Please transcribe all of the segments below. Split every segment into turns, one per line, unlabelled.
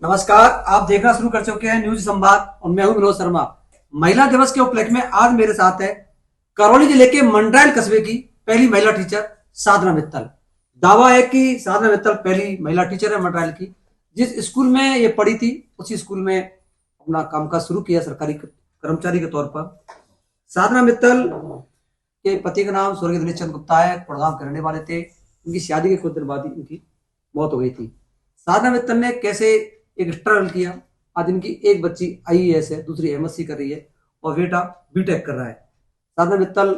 नमस्कार, आप देखना शुरू कर चुके हैं न्यूज संवाद और मैं हूं विनोद शर्मा। महिला दिवस के उपलक्ष्य में आज मेरे साथ है करौली जिले के मंडरायल कस्बे की पहली महिला टीचर साधना मित्तल। दावा है कि साधना मित्तल पहली महिला टीचर है मंडरायल की। जिस स्कूल में ये पढ़ी थी उसी स्कूल में अपना कामकाज शुरू किया सरकारी कर्मचारी के तौर पर। साधना मित्तल के पति का नाम स्वर्गीय दिनेश चंद्र गुप्ता है, गुड़गांव के रहने वाले थे। उनकी शादी के कुछ दिन बाद ही उनकी मौत हो गई थी। साधना मित्तल ने कैसे एक स्ट्रगल किया, आज इनकी एक बच्ची आईएएस है, दूसरी एमएससी कर रही है और बेटा बीटेक कर रहा है। साधना मित्तल,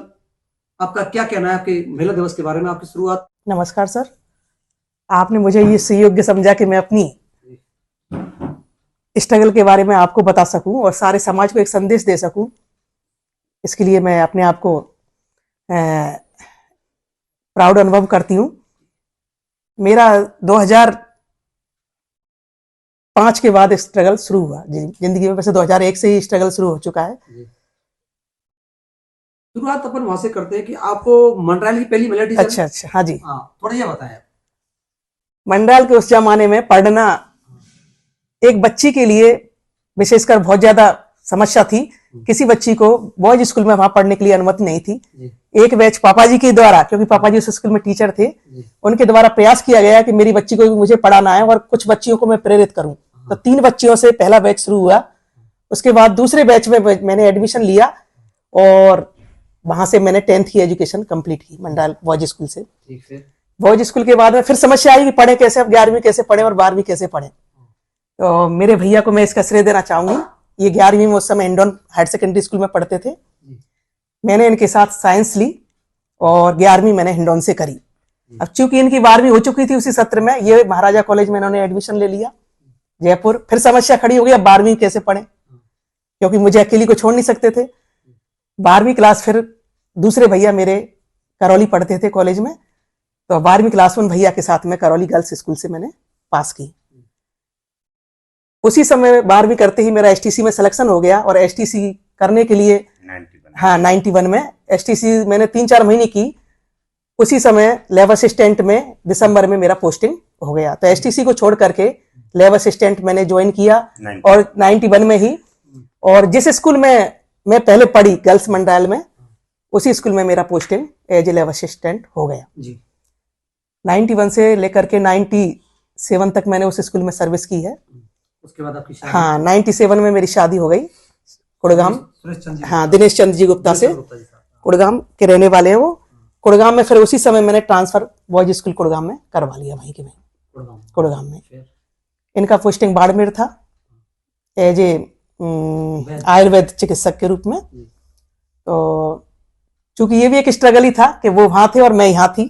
आपका क्या कहना है आपके महिला दिवस के बारे में, आपकी शुरुआत?
नमस्कार सर, आपने मुझे ये सुयोग्य समझा कि मैं अपनी स्ट्रगल के बारे में आपको बता सकूं और सारे समाज को एक संदेश दे सकूं। इसके लिए मैं अपने आप को प्राउड अनुभव करती हूं। मेरा 2005 के बाद स्ट्रगल शुरू हुआ जिंदगी में। वैसे 2001 से ही स्ट्रगल शुरू हो चुका है।
शुरुआत अपन वहां से करते हैं कि आपको मंडरायल की पहली महिला टीचर।
अच्छा, हाँ जी,
थोड़ा ये बताएं।
मंडरायल के उस जमाने में पढ़ना एक बच्ची के लिए विशेषकर बहुत ज्यादा समस्या थी। किसी बच्ची को बॉयज स्कूल में वहां पढ़ने के लिए अनुमति नहीं थी। एक बैच पापा जी के द्वारा, क्योंकि पापा जी उस स्कूल में टीचर थे, उनके द्वारा प्रयास किया गया कि मेरी बच्ची को मुझे पढ़ाना है और कुछ बच्चियों को मैं प्रेरित करूं। तो 3 बच्चियों से पहला बैच शुरू हुआ। उसके बाद दूसरे बैच में मैंने एडमिशन लिया और वहां से मैंने 10th की एजुकेशन कंप्लीट की मंडरायल बॉयज स्कूल से। बॉयज स्कूल के बाद में फिर समस्या आई कि पढ़े कैसे, अब 11वीं कैसे पढ़े और 12वीं कैसे पढ़े। तो मेरे भैया को मैं इसका श्रेय देना चाहूंगी। ये 11वीं में उस समय इंडोन हायर सेकेंडरी स्कूल में पढ़ते थे। मैंने इनके साथ साइंस ली और 11वीं मैंने हिंडौन से करी। अब चूंकि इनकी 12वीं हो चुकी थी उसी सत्र में, ये महाराजा कॉलेज में इन्होंने एडमिशन ले लिया जयपुर। फिर समस्या खड़ी हो गई, अब 12वीं कैसे पढ़े, क्योंकि मुझे अकेली को छोड़ नहीं सकते थे। 12वीं क्लास फिर दूसरे भैया मेरे करौली पढ़ते थे कॉलेज में, तो 12वीं क्लास में भैया के साथ में करौली गर्ल्स स्कूल से मैंने पास की। उसी समय 12वीं करते ही मेरा एसटीसी में सिलेक्शन हो गया और एसटीसी करने के लिए 91 में एसटीसी मैंने 3-4 महीने की। उसी समय लैब असिस्टेंट में दिसंबर में मेरा पोस्टिंग हो गया। तो एसटीसी को छोड़ करके लैब असिस्टेंट मैंने ज्वाइन किया और 91 में ही। और जिस स्कूल में मैं पहले पढ़ी गर्ल्स मंडरायल में, उसी स्कूल में मेरा posting as a lab assistant हो गया जी। 91 से लेकर के 97 तक मैंने उस स्कूल में सर्विस की है।
उसके बाद आपकी शादी?
हाँ, 97 में मेरी शादी हो गई गुड़गांव। हाँ, दिनेश चंद्र जी गुप्ता से। गुड़गांव के रहने वाले हैं वो। गुड़गांव में फिर उसी समय मैंने ट्रांसफर बॉयज स्कूल गुड़गांव में करवा लिया, वहीं के वहीं गुड़गांव में। इनका पोस्टिंग बाड़मेर था एज ए आयुर्वेद चिकित्सक के रूप में। तो चूंकि ये भी एक स्ट्रगल ही था कि वो वहां थे और मैं यहाँ थी।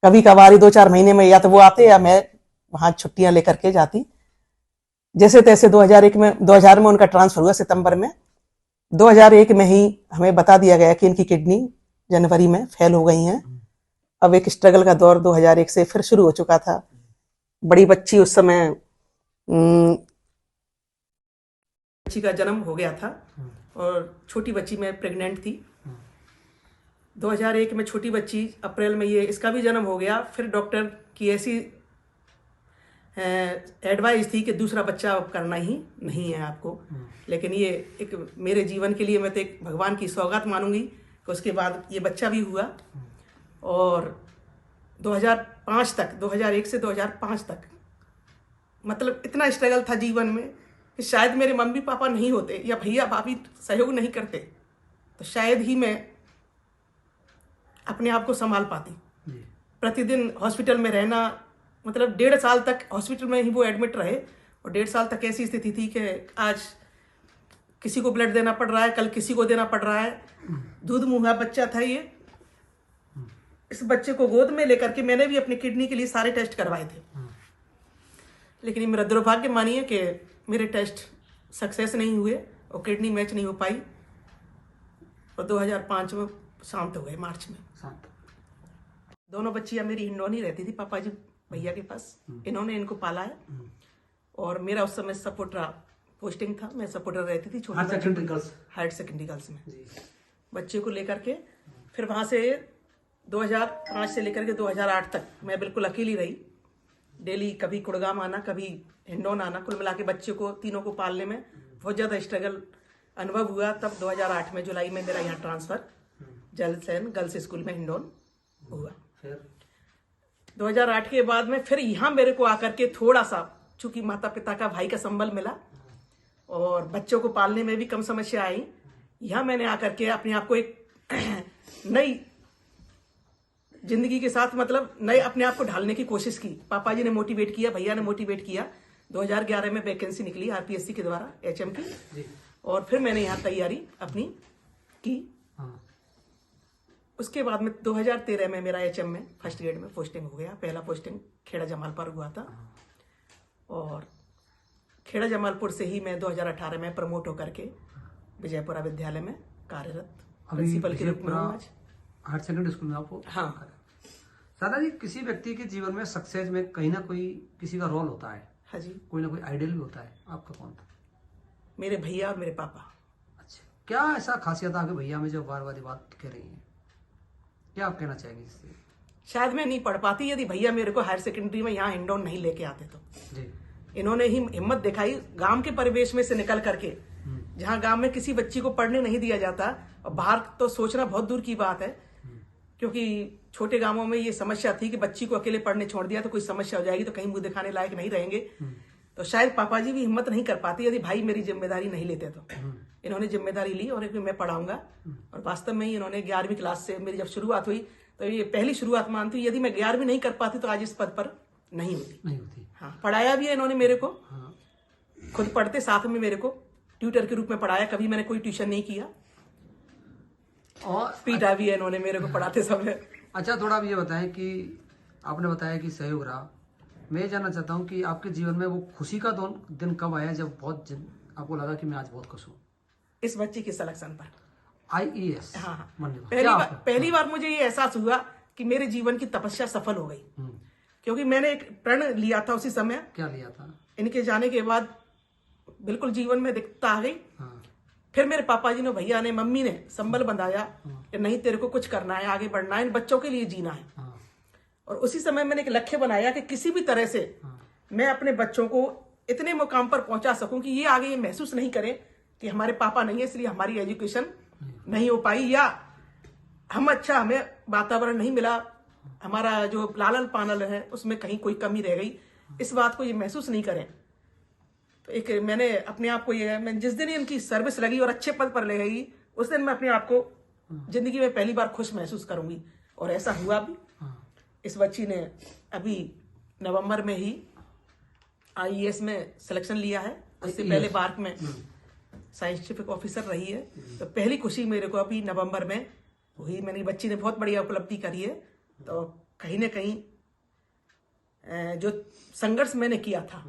कभी कभार 2-4 महीने में या तो वो आते या मैं वहां छुट्टियां लेकर के जाती। जैसे तैसे 2000 में उनका ट्रांसफर हुआ सितंबर में। 2001 में ही हमें बता दिया गया कि इनकी किडनी जनवरी में फेल हो गई हैं। अब एक स्ट्रगल का दौर 2001 से फिर शुरू हो चुका था। बड़ी बच्ची उस समय बच्ची का जन्म हो गया था और छोटी बच्ची में प्रेग्नेंट थी। 2001 में छोटी बच्ची, अप्रैल में ये इसका भी जन्म हो गया। फिर डॉक्टर की ऐसी एडवाइस थी कि दूसरा बच्चा करना ही नहीं है आपको। लेकिन ये एक मेरे जीवन के लिए मैं तो एक भगवान की सौगात मानूंगी कि उसके बाद ये बच्चा भी हुआ। और 2005 तक, 2001 से 2005 तक मतलब इतना स्ट्रगल था जीवन में कि शायद मेरे मम्मी पापा नहीं होते या भैया भाभी सहयोग नहीं करते तो शायद ही मैं अपने आप को संभाल पाती। प्रतिदिन हॉस्पिटल में रहना, मतलब 1.5 साल तक हॉस्पिटल में ही वो एडमिट रहे और 1.5 साल तक ऐसी स्थिति थी कि आज किसी को ब्लड देना पड़ रहा है, कल किसी को देना पड़ रहा है। दूध मुँहा बच्चा था ये। इस बच्चे को गोद में लेकर के मैंने भी अपनी किडनी के लिए सारे टेस्ट करवाए थे। लेकिन ये मेरा दुर्भाग्य मानिए कि मेरे टेस्ट सक्सेस नहीं हुए और किडनी मैच नहीं हो पाई और 2005 में शांत हो गए, मार्च में। दोनों बच्चियां मेरी हिंडौनी रहती थी पापा जी भैया के पास। इन्होंने इनको पाला है और मेरा उस समय सपोर्टरा पोस्टिंग था। मैं सपोर्टर रहती थी छोटी हायर सेकेंडरी गर्ल्स में बच्चे को लेकर के। फिर वहां से 2005 से लेकर के 2008 तक मैं बिल्कुल अकेली रही डेली कभी कुड़गाम आना, कभी हिंडौन आना, कुल मिला के बच्चे को तीनों को पालने में बहुत ज्यादा स्ट्रगल अनुभव हुआ। तब 2008 में जुलाई में मेरा यहाँ ट्रांसफर जल सैन गर्ल्स स्कूल में हिंडौन हुआ।
फिर
2008 के बाद में फिर यहाँ मेरे को आकर के थोड़ा सा, चूंकि माता पिता का भाई का संबल मिला और बच्चों को पालने में भी कम समस्या आई, यहाँ मैंने आकर के अपने आप को एक नई जिंदगी के साथ मतलब नए अपने आप को ढालने की कोशिश की। पापा जी ने मोटिवेट किया, भैया ने मोटिवेट किया। 2011 में वैकेंसी निकली आरपीएससी के द्वारा एचएम की
जी।
और फिर मैंने यहाँ तैयारी अपनी की।
हाँ।
उसके बाद में 2013 में मेरा एचएम में फर्स्ट ग्रेड में पोस्टिंग हो गया। पहला पोस्टिंग खेड़ा जमालपुर हुआ था और खेड़ा जमालपुर से ही मैं 2018 में प्रमोट होकर के विजयपुरा विद्यालय में कार्यरत प्रिंसिपल के रूप में हूँ आज।
हायर सेकेंडरी स्कूल में आपको?
हाँ।
सादा जी, किसी व्यक्ति के जीवन में सक्सेस में कहीं ना कोई किसी का रोल होता है।
हाँ जी।
कोई ना कोई आइडियल भी होता है। आपका कौन था?
मेरे भैया और मेरे पापा।
अच्छा, क्या ऐसा खासियत है आपके भैया में जो बार बार ये बात कह रही है? क्या आप कहना चाहेंगे इससे?
शायद मैं नहीं पढ़ पाती यदि भैया मेरे को हायर सेकेंडरी में यहाँ हिंडौन नहीं लेके आते तो।
जी।
इन्होंने ही हिम्मत दिखाई गांव के परिवेश में से निकल करके, जहां गांव में किसी बच्ची को पढ़ने नहीं दिया जाता और बाहर तो सोचना बहुत दूर की बात है, क्योंकि छोटे गांवों में ये समस्या थी कि बच्ची को अकेले पढ़ने छोड़ दिया तो कोई समस्या हो जाएगी तो कहीं मुंह दिखाने लायक नहीं रहेंगे। तो शायद पापा जी भी हिम्मत नहीं कर पाते यदि भाई मेरी जिम्मेदारी नहीं लेते तो। इन्होंने जिम्मेदारी ली और मैं पढ़ाऊंगा। और वास्तव में ही इन्होंने 11वीं क्लास से मेरी जब शुरुआत हुई तो ये पहली शुरुआत मानती हूँ। यदि मैं 11वीं नहीं कर पाती तो आज इस पद पर नहीं होती। हाँ, पढ़ाया भी है इन्होंने मेरे को।
हाँ।
खुद पढ़ते साथ में मेरे को ट्यूटर के रूप में पढ़ाया। कभी मैंने कोई ट्यूशन नहीं किया
और
पीटा भी है इन्होंने मेरे को पढ़ाते समय।
अच्छा, थोड़ा आप ये बताएं कि आपने बताया कि सहयोग रहा। मैं ये जानना चाहता हूँ कि आपके जीवन में वो खुशी का दिन कब आया जब आपको लगा कि मैं आज बहुत खुश हूँ?
इस बच्ची के सिलेक्शन पर।
IAS।
हाँ,
हाँ।
पहली बार मुझे ये एहसास हुआ कि मेरे जीवन की तपस्या सफल हो गई। क्योंकि मैंने एक प्रण लिया था उसी समय।
क्या लिया था?
इनके जाने के बाद बिल्कुल जीवन में दिक्कत आ गई।
हाँ।
फिर मेरे पापा जी ने, भैया ने, मम्मी ने संबल बंधाया कि नहीं, तेरे को कुछ करना है, आगे बढ़ना है, इन बच्चों के लिए जीना है।
हाँ।
और उसी समय मैंने एक लक्ष्य बनाया कि किसी भी तरह से मैं अपने बच्चों को इतने मुकाम पर पहुंचा सकूं कि ये आगे ये महसूस नहीं करें कि हमारे पापा नहीं है इसलिए हमारी एजुकेशन नहीं हो पाई, या हमें वातावरण नहीं मिला, हमारा जो लालन पालन है उसमें कहीं कोई कमी रह गई। इस बात को ये महसूस नहीं करें। तो एक मैंने अपने आप को मैं जिस दिन इनकी सर्विस लगी और अच्छे पद पर ले गई, उस दिन मैं अपने आप को जिंदगी में पहली बार खुश महसूस करूंगी। और ऐसा हुआ भी। इस बच्ची ने अभी नवंबर में ही IAS में सिलेक्शन लिया है। उससे पहले बार्क में साइंटिफिक ऑफिसर रही है। तो पहली खुशी मेरे को अभी नवंबर में हुई। मेरी बच्ची ने बहुत बढ़िया उपलब्धि करी है। तो कहीं ना कहीं जो संघर्ष मैंने किया था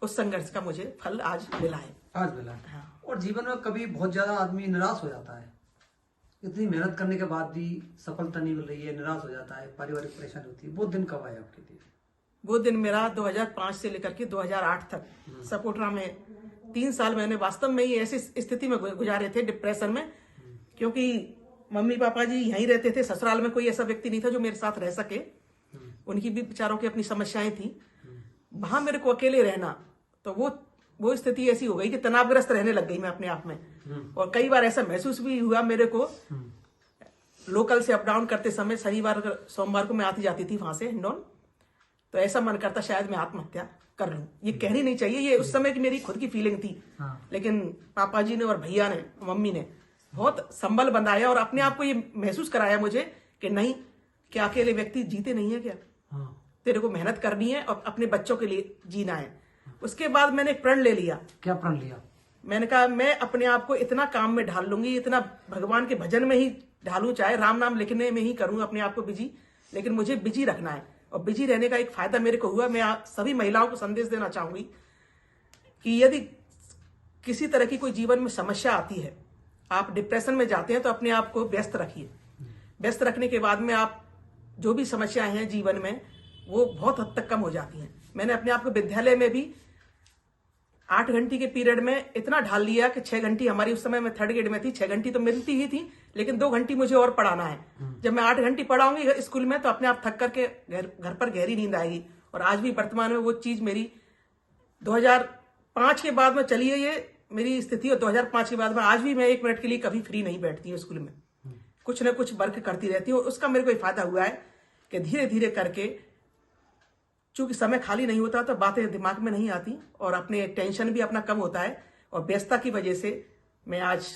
उस संघर्ष का मुझे फल आज मिला है।
आज मिला है।
हाँ।
और जीवन में कभी बहुत ज्यादा आदमी निराश हो जाता है, इतनी मेहनत करने के बाद भी सफलता नहीं मिल रही है, निराश हो जाता है, पारिवारिक परेशानी होती है। वो दिन कब आया आपके लिए?
वो दिन मेरा 2005 से लेकर के 2008 तक सपोर्टरा में 3 साल मैंने वास्तव में ही ऐसी स्थिति में गुजारे थे, डिप्रेशन में। क्योंकि मम्मी पापा जी यहीं रहते थे, ससुराल में कोई ऐसा व्यक्ति नहीं था जो मेरे साथ रह सके। उनकी भी बेचारों की अपनी समस्याएं थी। वहां मेरे को अकेले रहना, तो वो स्थिति ऐसी हो गई कि तनावग्रस्त रहने लग गई मैं अपने आप में। और कई बार ऐसा महसूस भी हुआ मेरे को, लोकल से अप डाउन करते समय शनिवार सोमवार को मैं आती जाती थी वहां से हिंडौन। तो ऐसा मन करता शायद मैं आत्महत्या कर लूं। ये कहनी नहीं चाहिए, ये उस समय की मेरी खुद की फीलिंग थी। लेकिन पापा जी ने और भैया ने, मम्मी ने बहुत संबल बंधाया और अपने आप को ये महसूस कराया मुझे कि नहीं, क्या अकेले व्यक्ति जीते नहीं है क्या? तेरे को मेहनत करनी है और अपने बच्चों के लिए जीना है। उसके बाद मैंने एक प्रण ले लिया।
क्या प्रण लिया?
मैंने कहा मैं अपने आप को इतना काम में ढाल लूंगी, इतना भगवान के भजन में ही ढालूं, चाहे राम नाम लिखने में ही करूं अपने आप को बिजी, लेकिन मुझे बिजी रखना है। और बिजी रहने का एक फायदा मेरे को हुआ। मैं सभी महिलाओं को संदेश देना चाहूंगी कि यदि किसी तरह की कोई जीवन में समस्या आती है, आप डिप्रेशन में जाते हैं, तो अपने आप को व्यस्त रखिए। व्यस्त रखने के बाद में आप जो भी समस्याएं हैं जीवन में वो बहुत हद तक कम हो जाती हैं। मैंने अपने आप को विद्यालय में भी 8 घंटे के पीरियड में इतना ढाल लिया कि 6 घंटी, हमारी उस समय मैं 3rd ग्रेड में थी, 6 घंटी तो मिलती ही थी, लेकिन 2 घंटी मुझे और पढ़ाना है। जब मैं 8 घंटी पढ़ाऊंगी स्कूल में तो अपने आप थक करके घर पर गहरी नींद आएगी और आज भी वर्तमान में वो चीज मेरी 2005 के बाद में चली है, ये मेरी स्थिति। और 2005 के बाद में आज भी मैं 1 मिनट के लिए कभी फ्री नहीं बैठती हूँ स्कूल में, कुछ ना कुछ वर्क करती रहती हूँ। उसका मेरे को फायदा हुआ है कि धीरे धीरे करके, चूंकि समय खाली नहीं होता तो बातें दिमाग में नहीं आती और अपने टेंशन भी अपना कम होता है। और व्यस्तता की वजह से मैं आज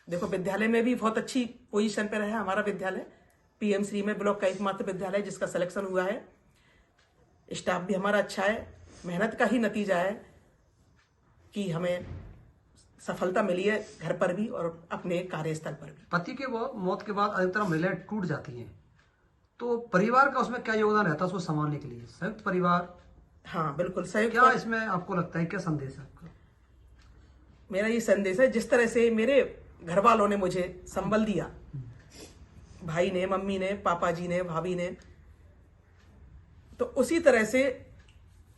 देखो विद्यालय में भी बहुत अच्छी पोजीशन पे रहा है हमारा विद्यालय, पीएम श्री में ब्लॉक का एकमात्र विद्यालय जिसका सिलेक्शन हुआ है। स्टाफ भी हमारा अच्छा है, मेहनत का ही नतीजा है कि हमें सफलता मिली है घर पर भी और अपने कार्यस्थल पर भी।
पति के मौत के बाद अधिकतर महिलाएं टूट जाती हैं, तो परिवार का उसमें क्या योगदान रहता है उसको संभालने के लिए? संयुक्त परिवार,
हाँ बिल्कुल संयुक्त।
क्या इसमें आपको लगता है, क्या संदेश है आपका?
मेरा ये संदेश है, जिस तरह से मेरे घर वालों ने मुझे संबल दिया, भाई ने, मम्मी ने, पापा जी ने, भाभी ने, तो उसी तरह से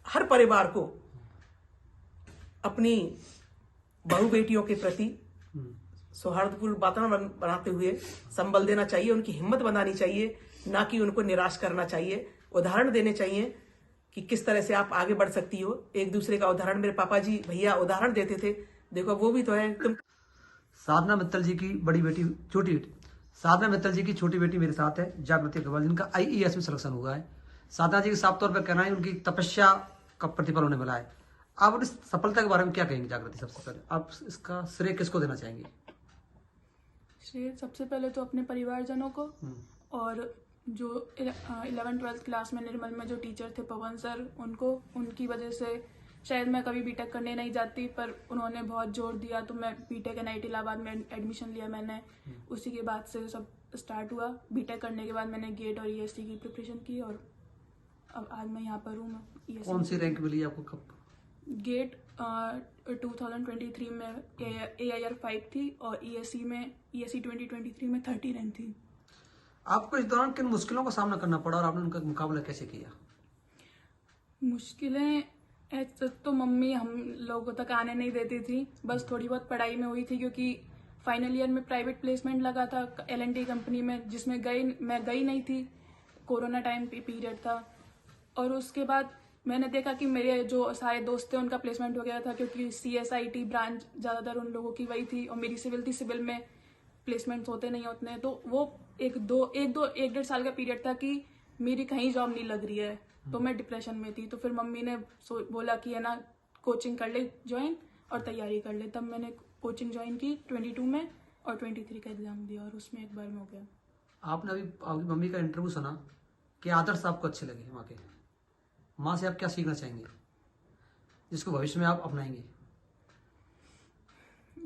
हर परिवार को अपनी बहू बेटियों के प्रति सौहार्दपूर्ण वातावरण बनाते हुए संबल देना चाहिए, उनकी हिम्मत बनानी चाहिए, ना कि उनको निराश करना चाहिए। उदाहरण देने चाहिए कि किस तरह से आप आगे बढ़ सकती हो। एक दूसरे का उदाहरण, मेरे पापा जी भैया उदाहरण देते थे, देखो वो भी तो है तुम।
साधना मित्तल जी की बड़ी बेटी, छोटी बेटी साधना मित्तल जी की छोटी बेटी मेरे साथ है, जागृति अग्रवाल, जिनका आईएएस में सिलेक्शन हुआ है। साधना जी के साफ तौर पर कहना है उनकी तपस्या का प्रतिफल उन्हें मिला है। आप इस सफलता के बारे में क्या कहेंगे जागृति? सबसे पहले आप इसका श्रेय किसको देना चाहेंगे?
श्रेय सबसे पहले तो अपने परिवारजनों को, और जो 11th-12th क्लास में निर्मल में जो टीचर थे पवन सर, उनको, उनकी वजह से शायद मैं कभी बीटेक करने नहीं जाती, पर उन्होंने बहुत जोर दिया तो मैं बीटेक NIT इलाहाबाद में एडमिशन लिया मैंने। उसी के बाद से सब स्टार्ट हुआ। बीटेक करने के बाद मैंने गेट और ESC की प्रिपरेशन की और अब आज मैं यहाँ पर हूँ। मैं
कौन सी रैंक मिली आपको कब?
गेट 2023 में AIR 5 थी और ESC 2023 में 30 रैंक थी।
आपको इस दौरान किन मुश्किलों का सामना करना पड़ा और आपने उनका मुकाबला कैसे किया?
मुश्किलें तो मम्मी हम लोगों तक आने नहीं देती थी, बस थोड़ी बहुत पढ़ाई में हुई थी, क्योंकि फाइनल ईयर में प्राइवेट प्लेसमेंट लगा था L&T कंपनी में, जिसमें मैं गई नहीं थी। कोरोना टाइम पीरियड था और उसके बाद मैंने देखा कि मेरे जो सारे दोस्त थे उनका प्लेसमेंट हो गया था, क्योंकि CSIT ब्रांच ज़्यादातर उन लोगों की वही थी और मेरी सिविल थी, सिविल में प्लेसमेंट्स होते नहीं उतने। तो वो एक डेढ़ साल का पीरियड था कि मेरी कहीं जॉब नहीं लग रही है, तो मैं डिप्रेशन में थी। तो फिर मम्मी ने बोला कि है ना कोचिंग कर ले ज्वाइन और तैयारी कर ले। तब मैंने कोचिंग ज्वाइन की 22 में और 23 का एग्जाम दिया और उसमें एक बार में हो गया।
आपने अभी आपकी मम्मी का इंटरव्यू सुना कि आदर्श आपको अच्छे लगे वहाँ के, माँ से आप क्या सीखना चाहेंगे जिसको भविष्य में आप अपनाएंगे?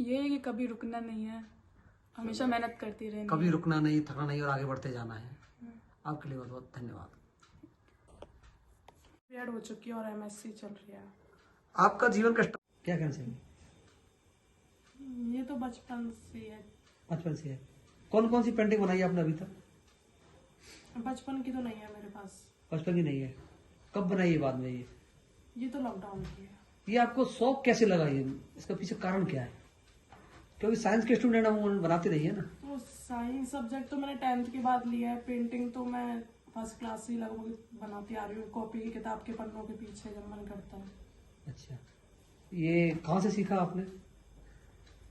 ये है कि कभी रुकना नहीं है, हमेशा मेहनत करती रहनी,
कभी रुकना नहीं, थकना नहीं और आगे बढ़ते जाना है। आपके लिए बहुत बहुत धन्यवाद।
बीएड हो चुकी है और MSc चल रही है।
आपका जीवन का क्या कहना चाहेंगे?
ये तो बचपन से है।
बचपन से है। कौन कौन सी पेंटिंग बनाई है आपने अभी तक?
बचपन की तो नहीं है मेरे पास।
बचपन की नहीं है, कब बनाई है बाद में?
ये तो लॉकडाउन की है।
ये आपको शौक कैसे लगा? ये इसका पीछे कारण क्या है? क्योंकि साइंस के स्टूडेंट हम बनाते नहीं है ना।
तो साइंस सब्जेक्ट तो मैंने 10th के बाद लिया है। पेंटिंग तो मैं फर्स्ट क्लास से लगभग बनाती आ रही हूँ, कॉपी की किताब के पन्नों के पीछे जब मन करता है।
अच्छा, ये कहाँ से सीखा आपने?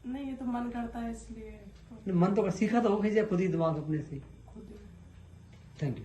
नहीं, ये तो मन करता है इसलिए।
मन तो सीखा तो हो, खुद ही दिमाग अपने से।
खुद ही।
Thank you.